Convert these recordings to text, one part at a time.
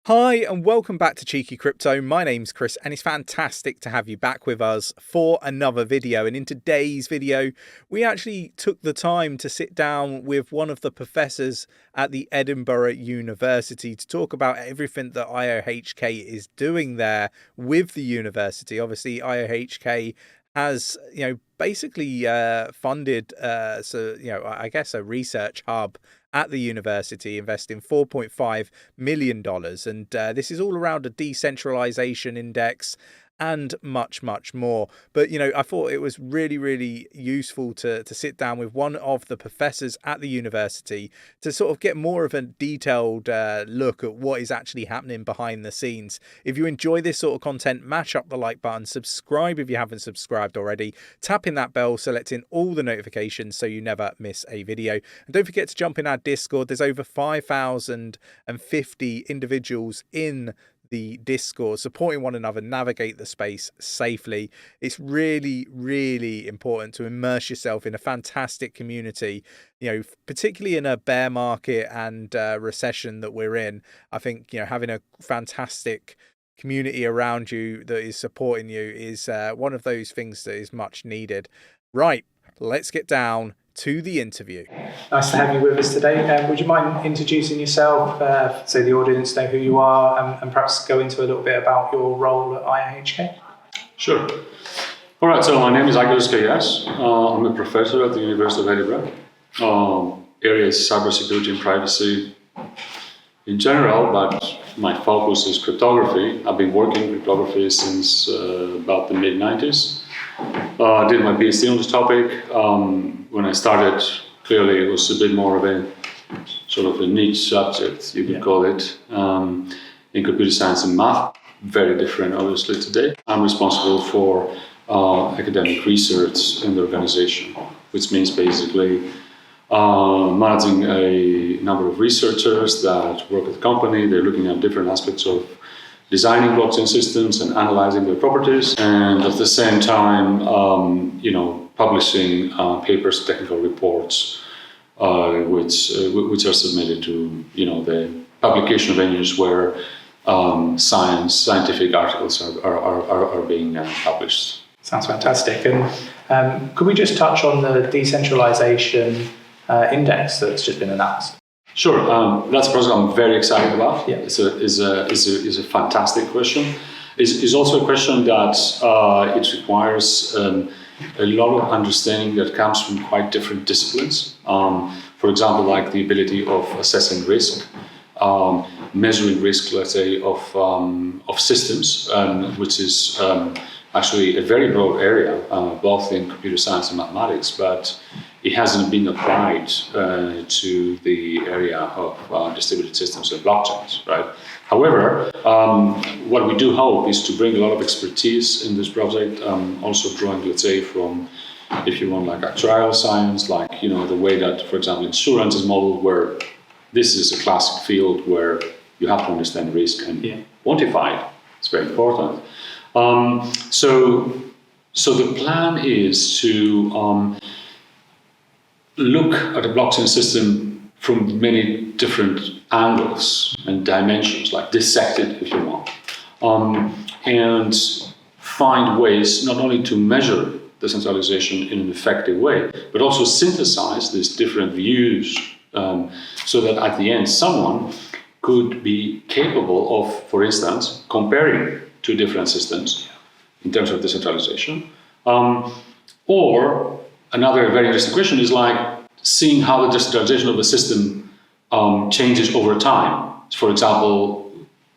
Hi and welcome back to Cheeky Crypto. My name's Chris and it's fantastic to have you back with us for another video. And in today's video, we actually took the time to sit down with one of the professors at the Edinburgh University to talk about everything that 𝗖𝗢𝗪𝗀 is doing there with the university. Obviously, 𝗖𝗢𝗪𝗪 has, basically funded, I guess a research hub at the university, investing $4.5 million. And this is all around a decentralization index and much, much more. But, I thought it was really, really useful to sit down with one of the professors at the university to sort of get more of a detailed look at what is actually happening behind the scenes. If you enjoy this sort of content, mash up the like button, subscribe if you haven't subscribed already, tapping that bell, selecting all the notifications so you never miss a video. And don't forget to jump in our Discord. There's over 5,050 individuals in the Discord supporting one another navigate the space safely. It's really, really important to immerse yourself in a fantastic community, particularly in a bear market and recession that we're in. I think, having a fantastic community around you that is supporting you is one of those things that is much needed. Right, let's get down to the interview. Nice to have you with us today. Would you mind introducing yourself so the audience know who you are and perhaps go into a little bit about your role at 𝗖𝗢𝗪𝗪𝗧? Sure. All right, so my name is 𝗖𝗢𝗪𝗪𝗧. I'm a professor at the University of Edinburgh. Area is cybersecurity and privacy in general, but my focus is cryptography. I've been working in cryptography since about the mid-90s. I did my PhD on this topic. When I started, clearly it was a bit more of a sort of a niche subject, you could call it, in computer science and math. Very different, obviously, today. I'm responsible for academic research in the organization, which means basically managing a number of researchers that work at the company. They're looking at different aspects of designing blockchain systems and analyzing their properties, and at the same time, publishing papers, technical reports, which are submitted to the publication venues where scientific articles are being published. Sounds fantastic. And could we just touch on the decentralization index that's just been announced? Sure, that's a project I'm very excited about. Yeah. It's a fantastic question. It's also a question that it requires a lot of understanding that comes from quite different disciplines. For example, like the ability of assessing risk, measuring risk, let's say, of systems, which is actually a very broad area, both in computer science and mathematics, but it hasn't been applied to the area of distributed systems and blockchains, right? However, what we do hope is to bring a lot of expertise in this project, also drawing, let's say, from, if you want, like actuarial science, like, the way that, for example, insurance is modeled, where this is a classic field where you have to understand risk and quantify it. It's very important. So the plan is to look at a blockchain system from many different angles and dimensions, like dissect it if you want, and find ways not only to measure decentralization in an effective way, but also synthesize these different views so that at the end someone could be capable of, for instance, comparing two different systems in terms of decentralization. Or another very interesting question is like seeing how the decentralization of a system changes over time. For example,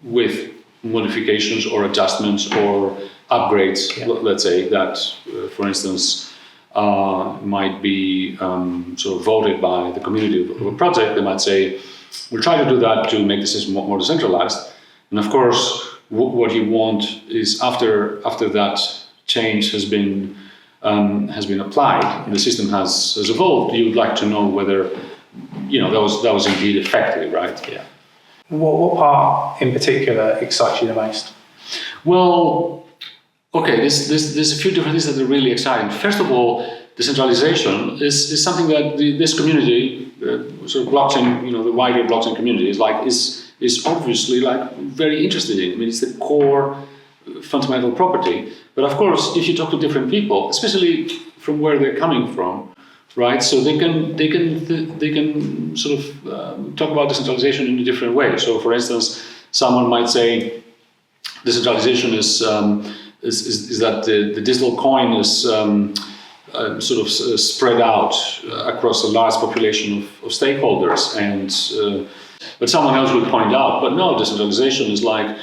with modifications or adjustments or upgrades, let's say, that, for instance, might be sort of voted by the community of a project. They might say, we'll try to do that to make the system more decentralized. And of course, what you want is after that change has been applied and the system has evolved, you would like to know whether that was indeed effective, right? Yeah. What part in particular excites you the most? Well, okay, there's a few different things that are really exciting. First of all, decentralization is something that this community, sort of blockchain, the wider blockchain community is is obviously like very interested in. I mean, it's the core fundamental property. But of course, if you talk to different people, especially from where they're coming from, right? So they can sort of talk about decentralization in a different way. So, for instance, someone might say decentralization is that the digital coin is sort of spread out across a large population of stakeholders, and but someone else would point out, but no, decentralization is like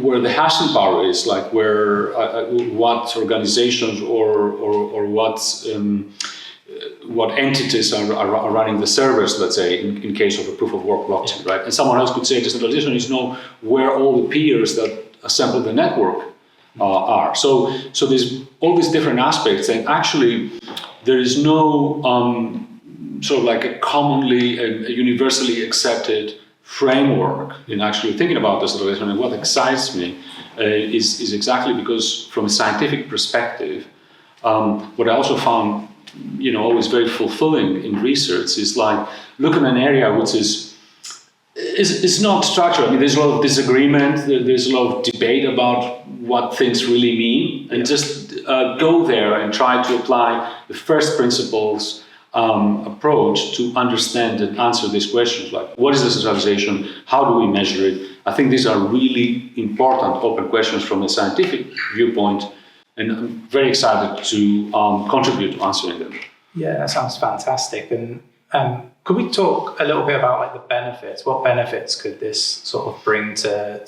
where the hashing power is, like where what organizations or what entities are running the servers, let's say, in case of a proof of work blockchain, right? And someone else could say decentralization is where all the peers that assemble the network are. So there's all these different aspects, and actually there is no sort of like a commonly a universally accepted framework in actually thinking about decentralization. And what excites me is exactly because from a scientific perspective, what I also found always very fulfilling in research is like look at an area which is not structured. I mean, there's a lot of disagreement, there's a lot of debate about what things really mean, and just go there and try to apply the first principles approach to understand and answer these questions, like what is decentralization, how do we measure it? I think these are really important open questions from a scientific viewpoint, and I'm very excited to contribute to answering them. Yeah, that sounds fantastic. And could we talk a little bit about like the benefits? What benefits could this sort of bring to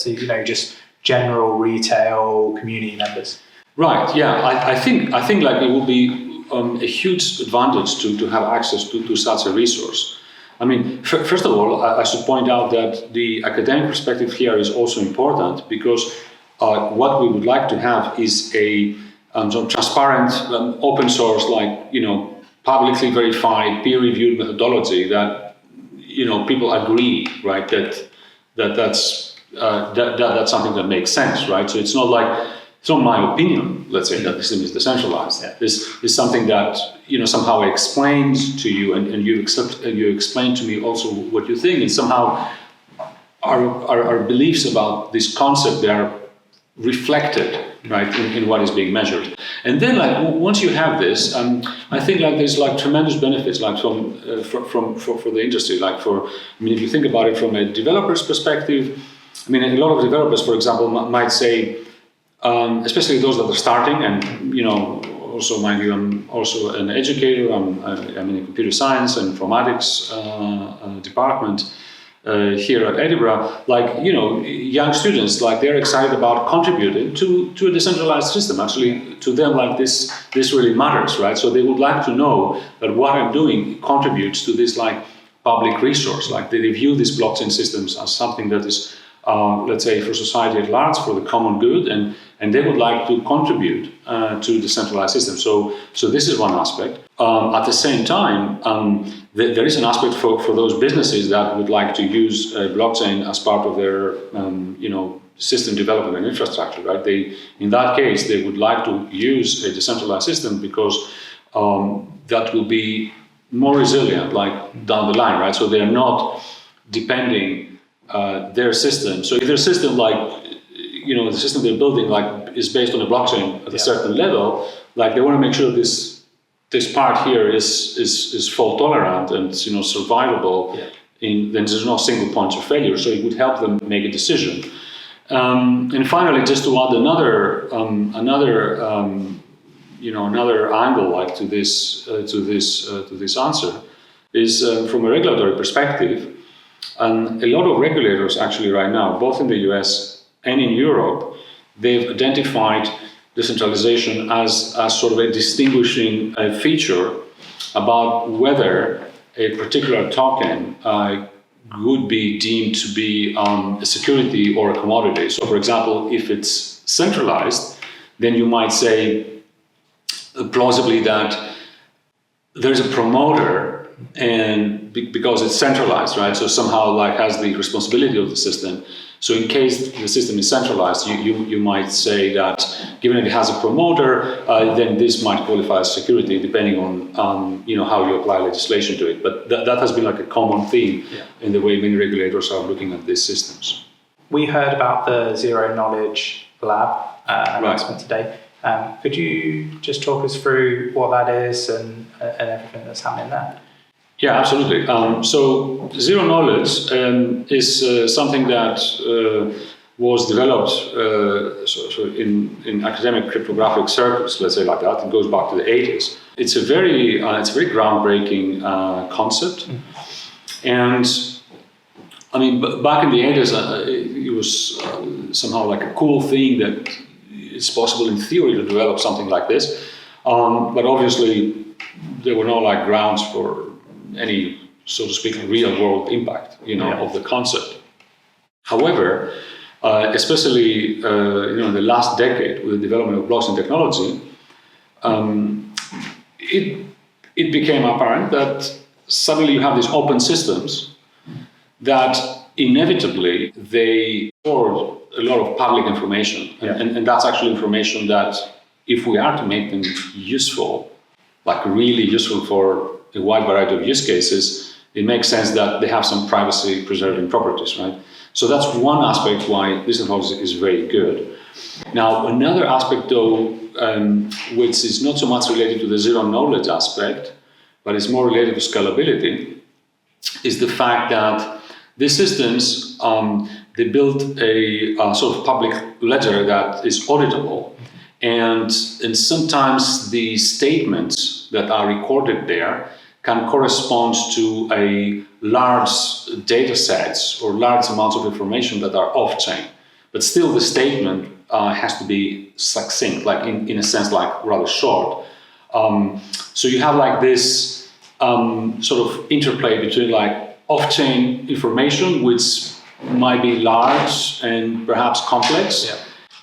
just general retail community members? Right. Yeah. I think like it will be a huge advantage to have access to such a resource. I mean, first of all, I should point out that the academic perspective here is also important, because what we would like to have is a sort of transparent, open source, like publicly verified, peer-reviewed methodology that people agree, right? That's something that makes sense, right? So it's not my opinion, let's say, that the system is decentralized. Yeah. This is something that somehow explains to you, and you explain to me also what you think, and somehow our beliefs about this concept, they are reflected, right, in what is being measured. And then once you have this, I think there's tremendous benefits for the industry. If you think about it from a developer's perspective, I mean, a lot of developers, for example, might say, especially those that are starting, and also mind you, I'm also an educator. I'm in a computer science and informatics department here at Edinburgh. Young students, they're excited about contributing to a decentralized system. Actually, to them, this really matters, right? So they would like to know that what I'm doing contributes to this public resource. They view these blockchain systems as something that is, let's say, for society at large, for the common good, and they would like to contribute to the centralized system. So this is one aspect. At the same time, there is an aspect for those businesses that would like to use blockchain as part of their system development and infrastructure, right? In that case, they would like to use a decentralized system because that will be more resilient, down the line, right? So they are not depending their system. So if their system, the system they're building, is based on a blockchain at a certain level, they want to make sure this part here is fault tolerant and survivable. Yeah. Then there's no single point of failure. So it would help them make a decision. And finally, just to add another angle to this answer is from a regulatory perspective. And a lot of regulators actually right now, both in the US and in Europe, they've identified decentralization as sort of a distinguishing feature about whether a particular token would be deemed to be a security or a commodity. So, for example, if it's centralized, then you might say plausibly that there's a promoter and because it's centralized, right? So somehow like has the responsibility of the system. So in case the system is centralized, you might say that given that it has a promoter, then this might qualify as security, depending on how you apply legislation to it. But that has been like a common theme in the way many regulators are looking at these systems. We heard about the Zero Knowledge Lab announcement today. Could you just talk us through what that is and everything that's happening there? Yeah, absolutely. So zero knowledge is something that was developed in academic cryptographic circles, let's say like that. It goes back to the 80s. It's a very groundbreaking concept. And I mean, back in the 80s, it was somehow like a cool thing that it's possible in theory to develop something like this. But obviously, there were no like grounds for any, so to speak, real world impact, of the concept. However, especially in the last decade with the development of blockchain technology, it became apparent that suddenly you have these open systems that inevitably they store a lot of public information, and that's actually information that if we are to make them useful, like really useful for a wide variety of use cases, it makes sense that they have some privacy preserving properties, right? So that's one aspect why this technology is very good. Now, another aspect though, which is not so much related to the zero knowledge aspect, but is more related to scalability, is the fact that these systems, they build a sort of public ledger that is auditable. And sometimes the statements that are recorded there can correspond to a large data sets or large amounts of information that are off-chain. But still the statement has to be succinct, like in a sense, like rather short. So you have like this sort of interplay between like off-chain information, which might be large and perhaps complex,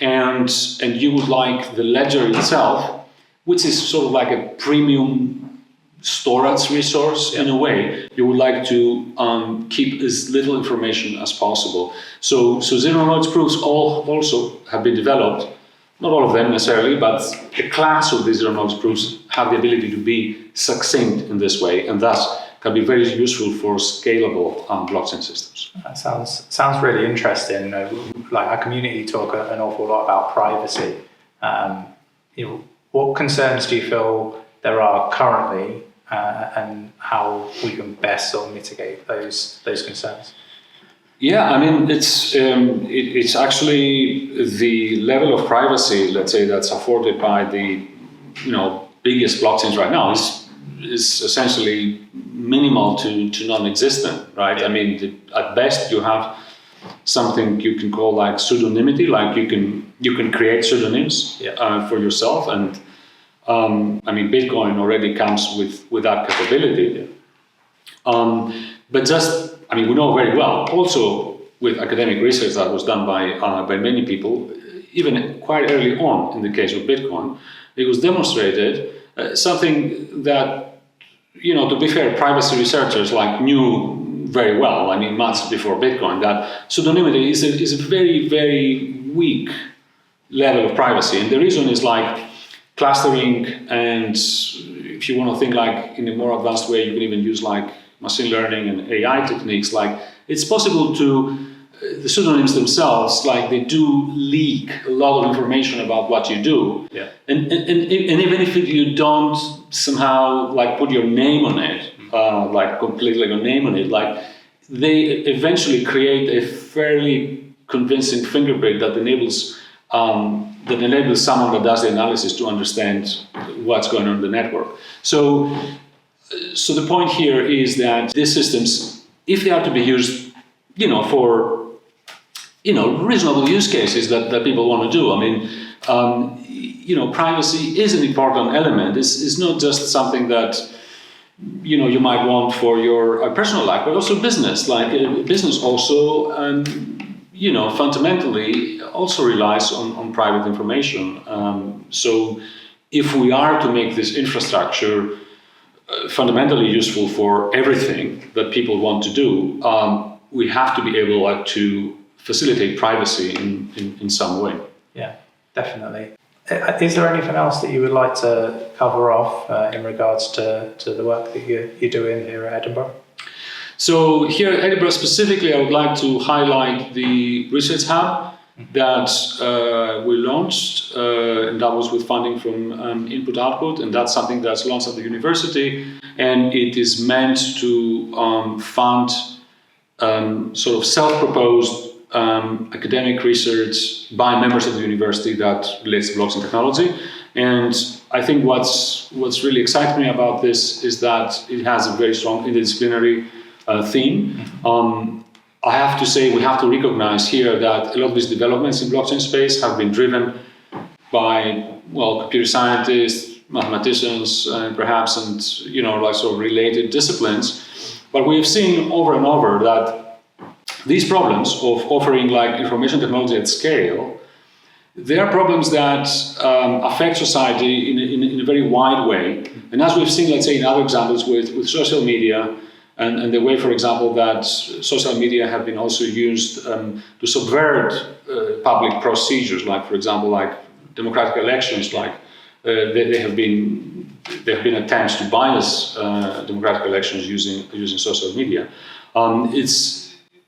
and you would like the ledger itself, which is sort of like a premium storage resource in a way. You would like to keep as little information as possible. So zero knowledge proofs also have been developed, not all of them necessarily, but a class of these zero knowledge proofs have the ability to be succinct in this way, and thus can be very useful for scalable blockchain systems. That sounds really interesting. Like our community talk an awful lot about privacy. What concerns do you feel there are currently, and how we can best sort of mitigate those concerns? Yeah, I mean, it's actually the level of privacy, let's say, that's afforded by the biggest blockchains right now is essentially minimal to non-existent, right? I mean, at best you have something you can call like pseudonymity, like you can create pseudonyms for yourself, and I mean, Bitcoin already comes with that capability. But just, I mean, we know very well, also with academic research that was done by many people, even quite early on in the case of Bitcoin, it was demonstrated something that, to be fair, privacy researchers knew very well, I mean, much before Bitcoin, that pseudonymity is a very, very weak level of privacy. And the reason is like clustering, and if you want to think like in a more advanced way, you can even use like machine learning and AI techniques. Like it's possible to, the pseudonyms themselves, like they do leak a lot of information about what you do. Yeah. And even if you don't somehow like put your name on it, like completely your name on it, like they eventually create a fairly convincing fingerprint that enables someone that does the analysis to understand what's going on in the network. So the point here is that these systems, if they are to be used, for reasonable use cases that people want to do, I mean, privacy is an important element. It's not just something that you might want for your personal life, but also business. Like business also, fundamentally also relies on private information. So if we are to make this infrastructure fundamentally useful for everything that people want to do, we have to be able to facilitate privacy in some way. Yeah, definitely. Is there anything else that you would like to cover off in regards to the work that you're doing here at Edinburgh? So here at Edinburgh specifically, I would like to highlight the Research Hub that we launched, and that was with funding from Input-Output, and that's something that's launched at the university, and it is meant to fund sort of self-proposed academic research by members of the university that relates to blockchain technology. And I think what's really excites me about this is that it has a very strong interdisciplinary theme. I have to say, we have to recognize here that a lot of these developments in blockchain space have been driven by, well, computer scientists, mathematicians, perhaps, and like sort of related disciplines. But we've seen over and over that these problems of offering like information technology at scale, they are problems that affect society in a very wide way. And as we've seen, let's say, in other examples with social media, and the way, for example, that social media have been also used to subvert public procedures, like, for example, like democratic elections, like there have been attempts to bias democratic elections using social media.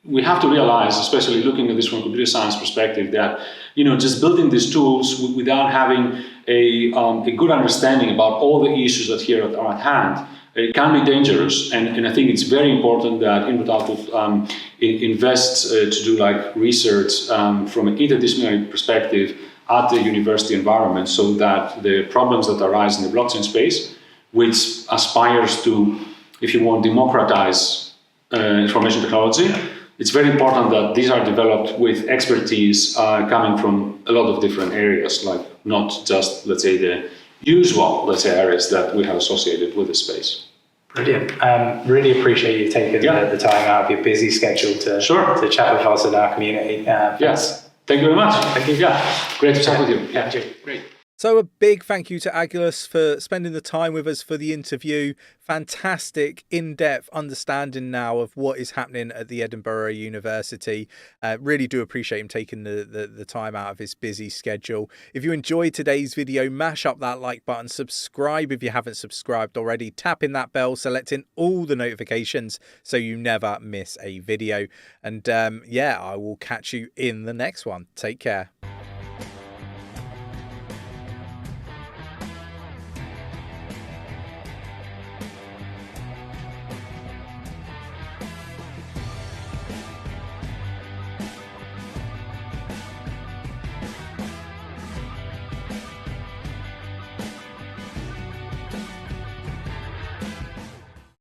We have to realize, especially looking at this from a computer science perspective, that just building these tools without having a good understanding about all the issues that here are at hand, it can be dangerous. And I think it's very important that Input-Output invests to do like research from an interdisciplinary perspective at the university environment, so that the problems that arise in the blockchain space, which aspires to, if you want, democratize information technology, it's very important that these are developed with expertise coming from a lot of different areas, like not just, let's say, the usual, areas that we have associated with the space. Brilliant. Really appreciate you taking the time out of your busy schedule to chat with us in our community. Yes. Thank you very much. Thank you. Yeah. Great to chat with you. Yeah. Great. So a big thank you to 𝗕𝗓𝗪 for spending the time with us for the interview. Fantastic, in-depth understanding now of what is happening at the Edinburgh University. Really do appreciate him taking the time out of his busy schedule. If you enjoyed today's video, mash up that like button, subscribe if you haven't subscribed already, tap in that bell, selecting all the notifications so you never miss a video. And yeah, I will catch you in the next one. Take care.